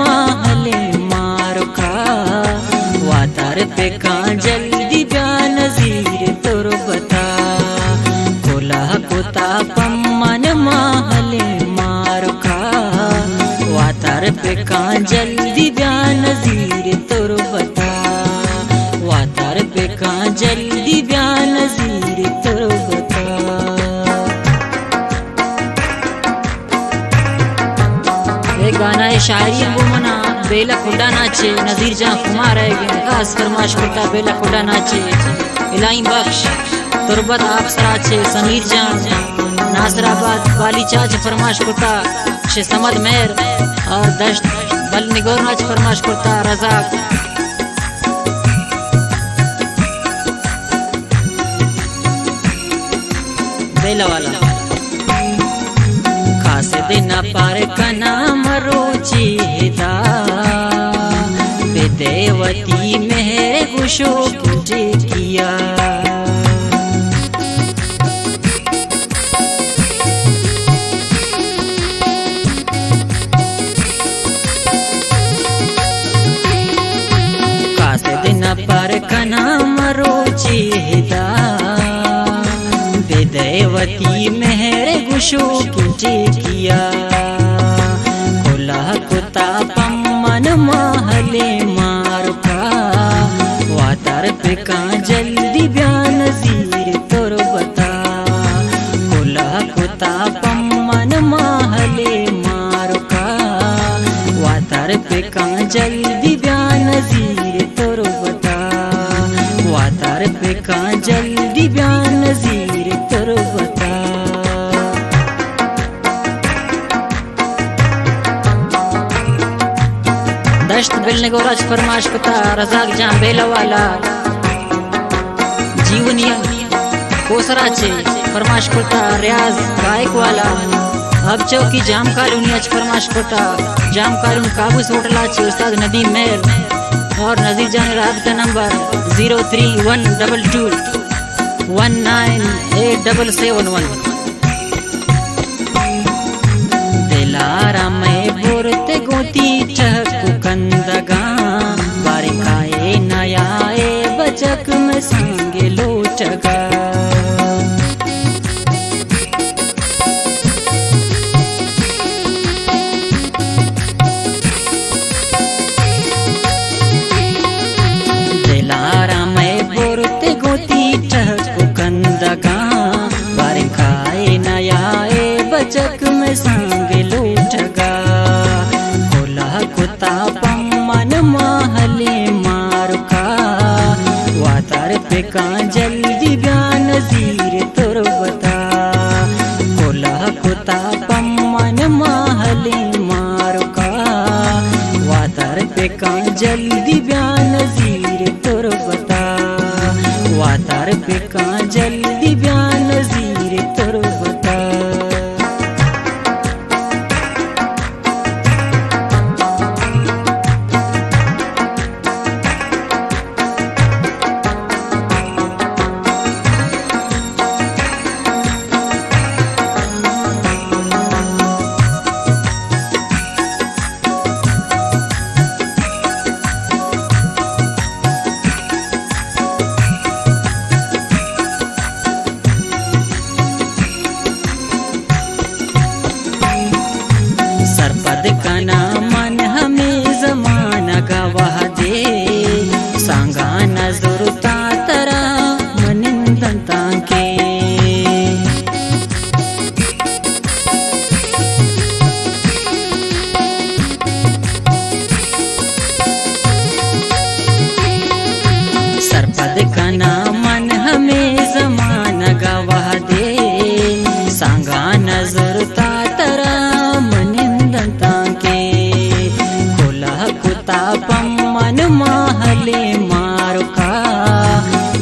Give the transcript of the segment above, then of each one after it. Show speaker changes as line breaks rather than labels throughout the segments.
महले मारो खा वातार पे का जल्दी ब्या नजीर तोर बता कोला कोता पम्मन महले मारो खा वातार पे का जल्दी ब्या नजीर तोर बता वातार पे का जल्दी ब्या नजीर तोर बता। गाना है शायरी गुमना बेला खुदा नाचे नजीर जहाँ कुमार है खास फरमाश करता बेला खुदा नाचे इलाई बख्श तुरबत आप सराचे समीर जहाँ नासराबाद वाली चाच फरमाश करता शे समद मेहर और दश्त बल निगोर नाच फरमाश करता रजाक बेला वाला खासे दिन पार कना मरोची हिदा बेदेवती मेहर गुशो कुटे किया खासे दिन पार कना मरोची हिदा बेदेवती मेहर गुशो कुटे किया कोला कुता पम्मन महले मारो का वातार पे का जल्दी ब्या नजीर तोर बता कोला कुता पम्मन महले मारो का वातार पे का जल्दी ब्या नजीर तोर बता वातार पे का जल्दी ब्या नजीर तोर बता। दश्त बिलने को राज फरमाश पता रजाक जहाँ बेला वाला जीवनिया कोसरा चे फरमाश पता रियाज गायक वाला अब चौकी जाम कालूनी आज फरमाश पता जाम कालून काबूस होटला चे उस्ताद नदीम मेहर और नजीर जान राबता नंबर 03122 198771 दिलारा में बोरते गोती चहकु कंदगा बारिकाए नयाए बचक में संगे लोचगा दिलारा में बोरते गोती चहकु कंदगा बारिकाए नयाए बचक में संगे लोचगा कोला कुता पम्मन महले मारो का वातार पे का जल्दी ब्या नजीर तोर बता कोला कुता पम्मन महले मारो का वातार पे का जल्दी ब्या नजीर तोर बता वातार पे का जल्दी ब्या नजीर तोर बता। सरपद का नाम मन हमें जमाना गवाह दे सांगा नजरुता तरा मनिंदंता के सरपद का नाम मन हमें जमाना गवाह दे सांगा नजरुता तरा पम्मन महले मारो का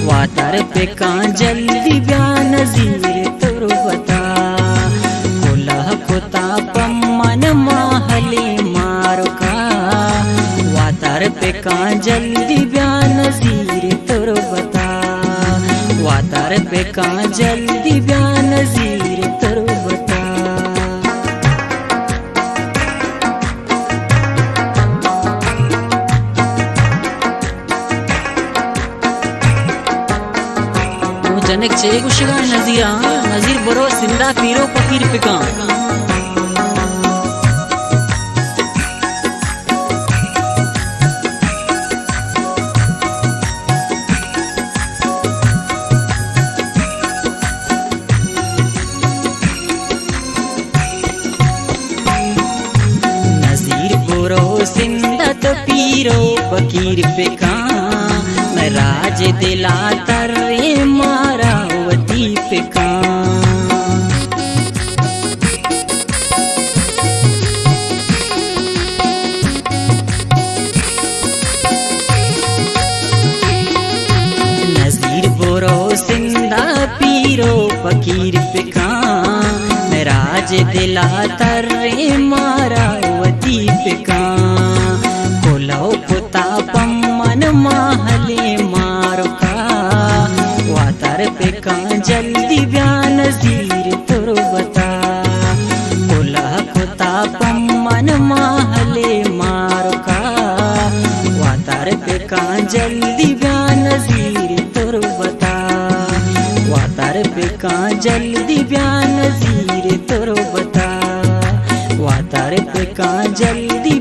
वातार पे का जल्दी ब्या नजीर तोर बता कोला कुता पम्मन महले मारो का वातार पे का जल्दी ब्या नजीर तोर बता वातार पे का जल्दी ब्या नजीर तोर बता। जनक चे गुशिगा नजीरा नजीर बरो सिंदा पीरो फकीर पिका नजीर बरो सिंदा तो पीरो फकीर पिका मैं राज दिला तरे मारावती पिका नजीर बोरो सिंदा पीरो फकीर पिका मैं राज दिला तरे मारावती पिका कोलो पुता पम्मन माहले मारुका वातर पिका जल्दी ब्यान नजीर तुर बता कोला पुता पम्मन माहले मारुका वातर पिका जल्दी ब्यान नजीर तुर बता वातर पिका जल्दी ब्यान नजीर तुर बता वातर पिका जल्दी